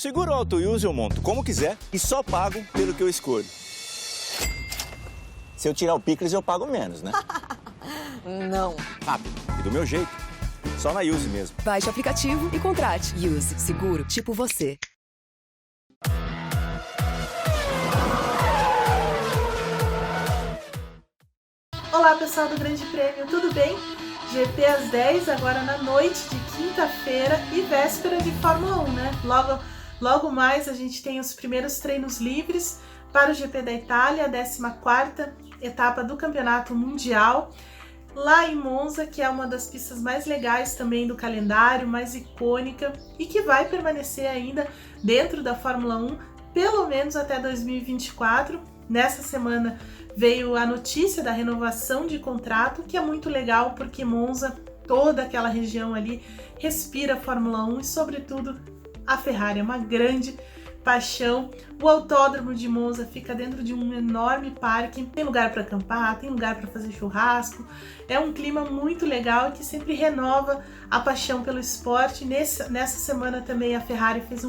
Seguro Auto Use eu monto como quiser e só pago pelo que eu escolho. Se eu tirar o picles, eu pago menos, né? Não. Rápido e do meu jeito. Só na Use mesmo. Baixe o aplicativo e contrate. Use. Seguro tipo você. Olá pessoal do Grande Prêmio, tudo bem? GP às 10, agora na noite de quinta-feira e véspera de Fórmula 1, né? Logo mais a gente tem os primeiros treinos livres para o GP da Itália, a 14ª etapa do Campeonato Mundial, lá em Monza, que é uma das pistas mais legais também do calendário, mais icônica e que vai permanecer ainda dentro da Fórmula 1, pelo menos até 2024. Nessa semana veio a notícia da renovação de contrato, que é muito legal porque Monza, toda aquela região ali, respira Fórmula 1 e, sobretudo, a Ferrari é uma grande paixão. O autódromo de Monza fica dentro de um enorme parque, tem lugar para acampar, tem lugar para fazer churrasco, é um clima muito legal que sempre renova a paixão pelo esporte. Nessa semana também a Ferrari fez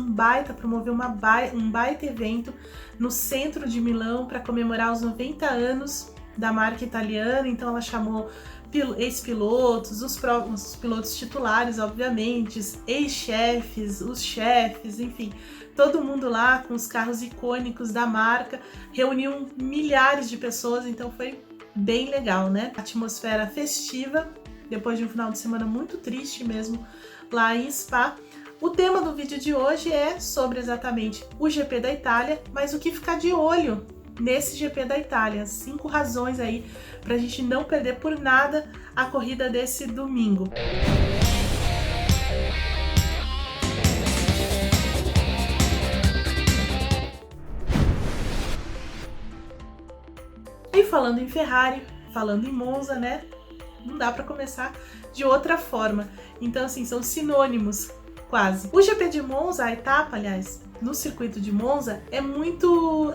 promoveu um baita evento no centro de Milão para comemorar os 90 anos da marca italiana, então ela chamou ex-pilotos, os pilotos titulares, obviamente, ex-chefes, os chefes, enfim, todo mundo lá com os carros icônicos da marca, reuniu milhares de pessoas, então foi bem legal, né? Atmosfera festiva, depois de um final de semana muito triste mesmo lá em Spa. O tema do vídeo de hoje é sobre exatamente o GP da Itália, mas o que ficar de olho nesse GP da Itália, 5 razões aí pra gente não perder por nada a corrida desse domingo. E falando em Ferrari, falando em Monza, né? Não dá pra começar de outra forma. Então, assim, são sinônimos, quase. O GP de Monza, a etapa, aliás, no circuito de Monza, é muito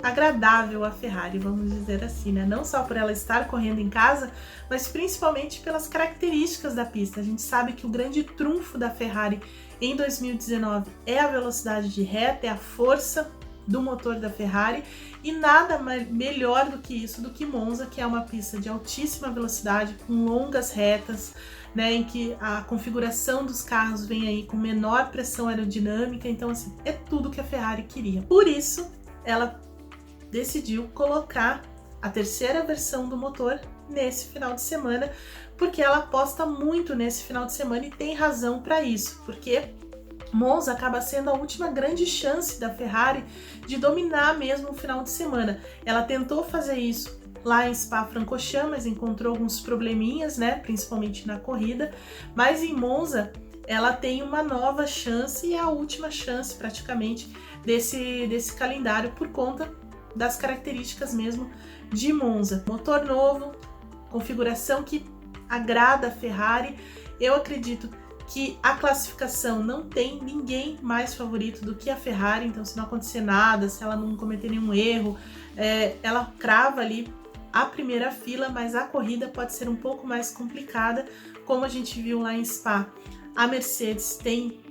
agradável a Ferrari, vamos dizer assim, né? Não só por ela estar correndo em casa, mas principalmente pelas características da pista. A gente sabe que o grande trunfo da Ferrari em 2019 é a velocidade de reta, é a força do motor da Ferrari, e nada melhor do que isso, do que Monza, que é uma pista de altíssima velocidade, com longas retas, né, em que a configuração dos carros vem aí com menor pressão aerodinâmica. Então, assim, é tudo que a Ferrari queria. Por isso, ela decidiu colocar a terceira versão do motor nesse final de semana, porque ela aposta muito nesse final de semana e tem razão para isso, porque Monza acaba sendo a última grande chance da Ferrari de dominar mesmo o final de semana. Ela tentou fazer isso lá em Spa-Francorchamps, mas encontrou alguns probleminhas, né, principalmente na corrida, mas em Monza ela tem uma nova chance e é a última chance praticamente desse calendário por conta das características mesmo de Monza. Motor novo, configuração que agrada a Ferrari. Eu acredito que a classificação não tem ninguém mais favorito do que a Ferrari, então se não acontecer nada, se ela não cometer nenhum erro, ela crava ali a primeira fila, mas a corrida pode ser um pouco mais complicada, como a gente viu lá em Spa. A Mercedes tem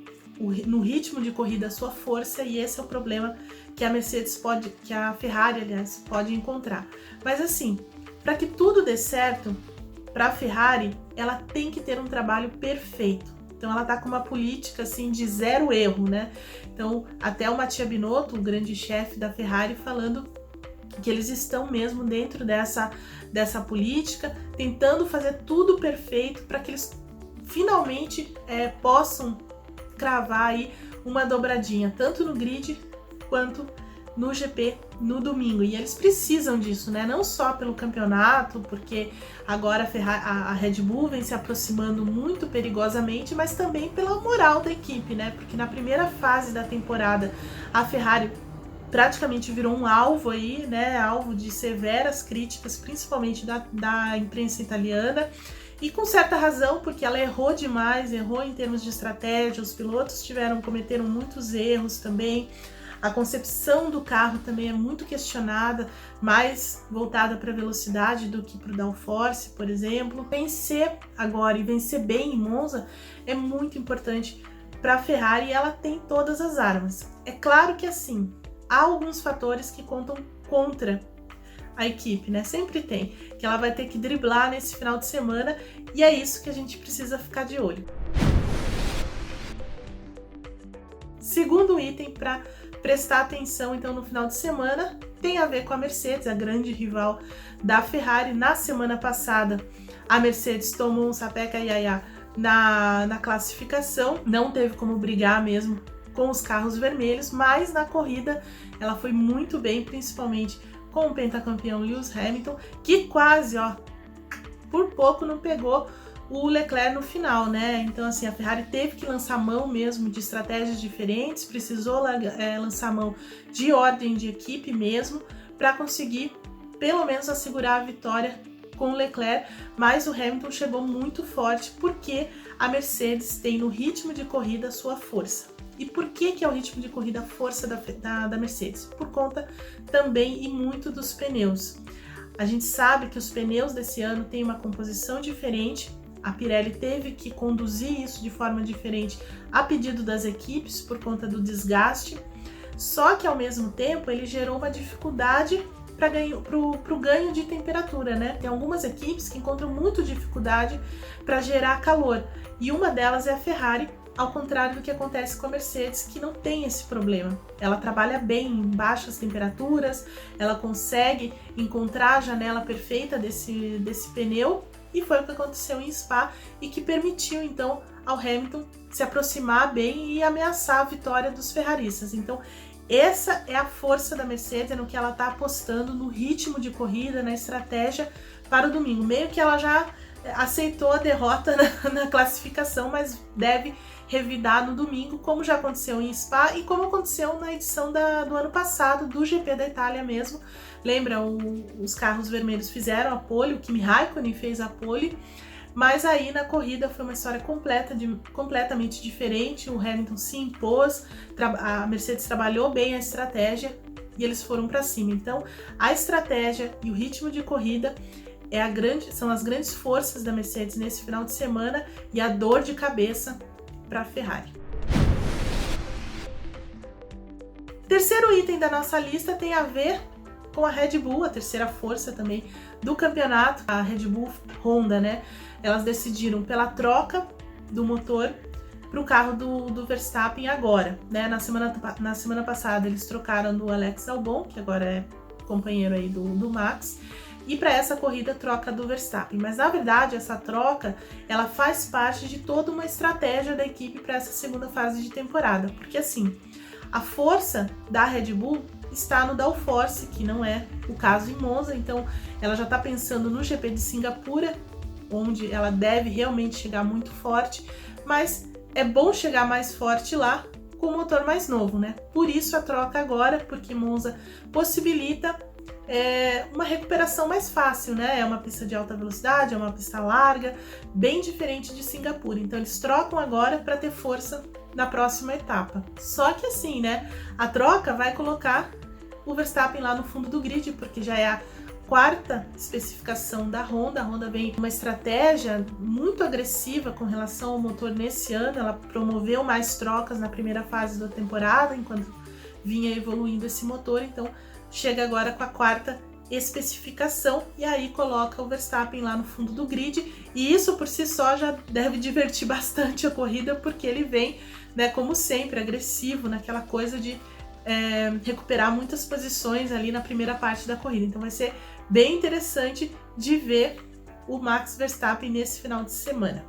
no ritmo de corrida a sua força, e esse é o problema que a Ferrari, aliás, pode encontrar. Mas assim, para que tudo dê certo, para a Ferrari, ela tem que ter um trabalho perfeito. Então ela tá com uma política assim de zero erro, né? Então até o Mattia Binotto, o grande chefe da Ferrari, falando que eles estão mesmo dentro dessa política, tentando fazer tudo perfeito para que eles finalmente possam cravar aí uma dobradinha, tanto no grid quanto no GP no domingo. E eles precisam disso, né? Não só pelo campeonato, porque agora a Red Bull vem se aproximando muito perigosamente, mas também pela moral da equipe, né? Porque na primeira fase da temporada a Ferrari praticamente virou um alvo aí, né? Alvo de severas críticas, principalmente da imprensa italiana. E com certa razão, porque ela errou demais, errou em termos de estratégia, os pilotos cometeram muitos erros também. A concepção do carro também é muito questionada, mais voltada para a velocidade do que para o downforce, por exemplo. Vencer agora e vencer bem em Monza é muito importante para a Ferrari, ela tem todas as armas. É claro que assim, há alguns fatores que contam contra a equipe, né? Sempre tem, que ela vai ter que driblar nesse final de semana, e é isso que a gente precisa ficar de olho. Segundo item para prestar atenção então no final de semana tem a ver com a Mercedes, a grande rival da Ferrari. Na semana passada a Mercedes tomou um sapeca iaiá na classificação, não teve como brigar mesmo com os carros vermelhos, mas na corrida ela foi muito bem, principalmente com o pentacampeão Lewis Hamilton, que quase, por pouco não pegou o Leclerc no final, né? Então, assim, a Ferrari teve que lançar mão mesmo de estratégias diferentes, precisou lançar mão de ordem de equipe mesmo, para conseguir, pelo menos, assegurar a vitória com o Leclerc, mas o Hamilton chegou muito forte, porque a Mercedes tem no ritmo de corrida a sua força. E por que é o ritmo de corrida a força da Mercedes? Por conta também e muito dos pneus. A gente sabe que os pneus desse ano têm uma composição diferente. A Pirelli teve que conduzir isso de forma diferente a pedido das equipes por conta do desgaste, só que ao mesmo tempo ele gerou uma dificuldade para o ganho de temperatura, né? Tem algumas equipes que encontram muita dificuldade para gerar calor, e uma delas é a Ferrari, ao contrário do que acontece com a Mercedes, que não tem esse problema. Ela trabalha bem em baixas temperaturas, ela consegue encontrar a janela perfeita desse pneu, e foi o que aconteceu em Spa e que permitiu então ao Hamilton se aproximar bem e ameaçar a vitória dos ferraristas. Então essa é a força da Mercedes, é no que ela está apostando, no ritmo de corrida, na estratégia para o domingo. Meio que ela já aceitou a derrota na classificação, mas deve revidar no domingo, como já aconteceu em Spa e como aconteceu na edição do ano passado do GP da Itália mesmo. Lembra, os carros vermelhos fizeram a pole, o Kimi Raikkonen fez a pole, mas aí na corrida foi uma história completamente diferente. O Hamilton se impôs, a Mercedes trabalhou bem a estratégia e eles foram para cima. Então a estratégia e o ritmo de corrida são as grandes forças da Mercedes nesse final de semana, e a dor de cabeça para a Ferrari. Terceiro item da nossa lista tem a ver com a Red Bull, a terceira força também do campeonato, a Red Bull Honda, né? Elas decidiram pela troca do motor para o carro do Verstappen agora, né? Na semana passada eles trocaram do Alex Albon, que agora é companheiro aí do Max, e para essa corrida troca do Verstappen. Mas na verdade essa troca ela faz parte de toda uma estratégia da equipe para essa segunda fase de temporada, porque assim, a força da Red Bull está no downforce, que não é o caso em Monza. Então ela já está pensando no GP de Singapura, onde ela deve realmente chegar muito forte, mas é bom chegar mais forte lá com o motor mais novo, né? Por isso a troca agora, porque Monza possibilita uma recuperação mais fácil, né? É uma pista de alta velocidade, é uma pista larga, bem diferente de Singapura. Então eles trocam agora para ter força na próxima etapa. Só que assim, né? A troca vai colocar o Verstappen lá no fundo do grid, porque já é a quarta especificação da Honda. A Honda vem com uma estratégia muito agressiva com relação ao motor nesse ano. Ela promoveu mais trocas na primeira fase da temporada, enquanto vinha evoluindo esse motor. Então chega agora com a quarta especificação e aí coloca o Verstappen lá no fundo do grid, e isso por si só já deve divertir bastante a corrida, porque ele vem, né, como sempre, agressivo naquela coisa de recuperar muitas posições ali na primeira parte da corrida. Então vai ser bem interessante de ver o Max Verstappen nesse final de semana.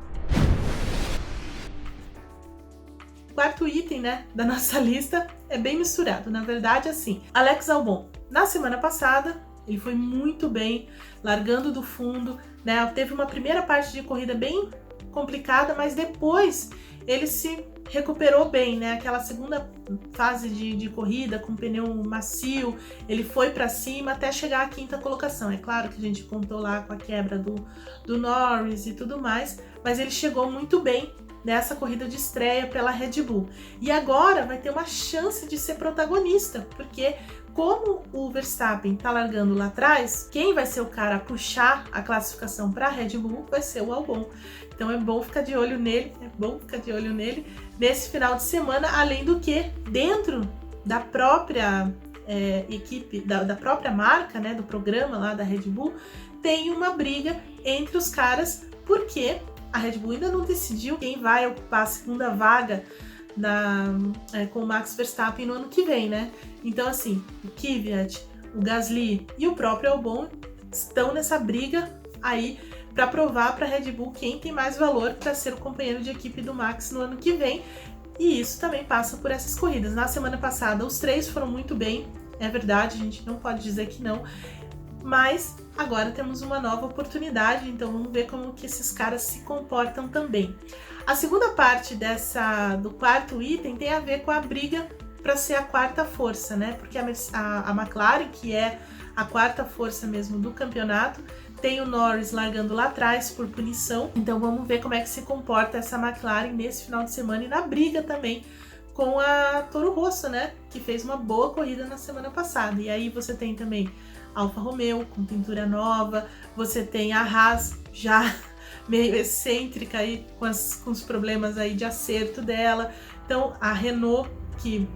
Quarto item, né, da nossa lista é bem misturado. Na verdade, assim, Alex Albon, na semana passada, ele foi muito bem, largando do fundo, né? Teve uma primeira parte de corrida bem complicada, mas depois ele se recuperou bem, né? Aquela segunda fase de corrida com pneu macio, ele foi para cima até chegar à quinta colocação. É claro que a gente contou lá com a quebra do Norris e tudo mais, mas ele chegou muito bem nessa corrida de estreia pela Red Bull. E agora vai ter uma chance de ser protagonista, porque como o Verstappen tá largando lá atrás, quem vai ser o cara a puxar a classificação para a Red Bull vai ser o Albon. Então é bom ficar de olho nele, nesse final de semana, além do que dentro da própria equipe, da própria marca, né, do programa lá da Red Bull, tem uma briga entre os caras, porque a Red Bull ainda não decidiu quem vai ocupar a segunda vaga com o Max Verstappen no ano que vem, né? Então, assim, o Kvyat, o Gasly e o próprio Albon estão nessa briga aí para provar para a Red Bull quem tem mais valor para ser o companheiro de equipe do Max no ano que vem. E isso também passa por essas corridas. Na semana passada, os três foram muito bem, é verdade, a gente não pode dizer que não, mas agora temos uma nova oportunidade, então vamos ver como que esses caras se comportam também. A segunda parte do quarto item tem a ver com a briga para ser a quarta força, né? Porque a McLaren, que é a quarta força mesmo do campeonato, tem o Norris largando lá atrás por punição. Então vamos ver como é que se comporta essa McLaren nesse final de semana e na briga também com a Toro Rosso, né? Que fez uma boa corrida na semana passada. E aí você tem também Alfa Romeo com pintura nova, você tem a Haas já meio excêntrica aí com os problemas aí de acerto dela. Então a Renault, que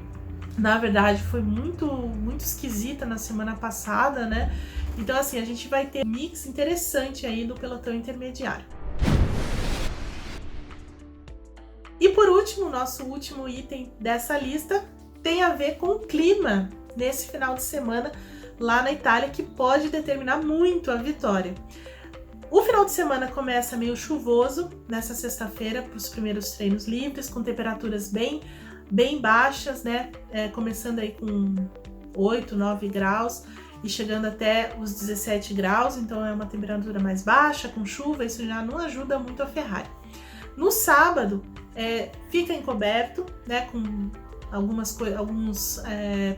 na verdade foi muito esquisita na semana passada, né? Então assim, a gente vai ter um mix interessante aí do pelotão intermediário. E por último, nosso último item dessa lista tem a ver com o clima nesse final de semana lá na Itália, que pode determinar muito a vitória. O final de semana começa meio chuvoso nessa sexta-feira para os primeiros treinos livres, com temperaturas bem baixas, né? Começando aí com 8, 9 graus e chegando até os 17 graus, então é uma temperatura mais baixa, com chuva, isso já não ajuda muito a Ferrari. No sábado, fica encoberto, né? Com alguns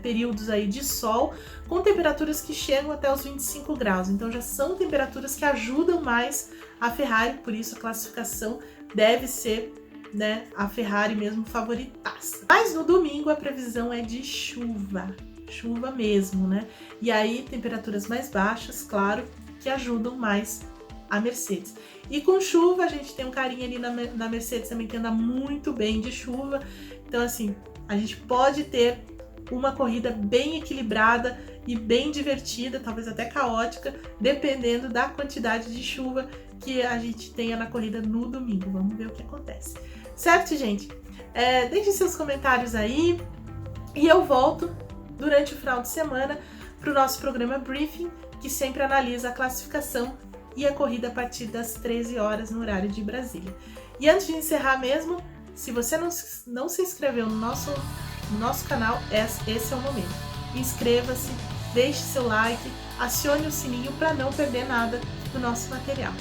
períodos aí de sol, com temperaturas que chegam até os 25 graus. Então já são temperaturas que ajudam mais a Ferrari, por isso a classificação deve ser, né, a Ferrari mesmo favoritaça. Mas no domingo a previsão é de chuva mesmo, né? E aí temperaturas mais baixas, claro, que ajudam mais a Mercedes. E com chuva, a gente tem um carinha ali na Mercedes também que anda muito bem de chuva. Então assim, a gente pode ter uma corrida bem equilibrada e bem divertida, talvez até caótica, dependendo da quantidade de chuva que a gente tenha na corrida no domingo. Vamos ver o que acontece. Certo, gente? Deixe seus comentários aí e eu volto durante o final de semana para o nosso programa Briefing, que sempre analisa a classificação e a corrida a partir das 13 horas no horário de Brasília. E antes de encerrar mesmo, se você não se inscreveu no nosso canal, esse é o momento. Inscreva-se, deixe seu like, acione o sininho para não perder nada do nosso material.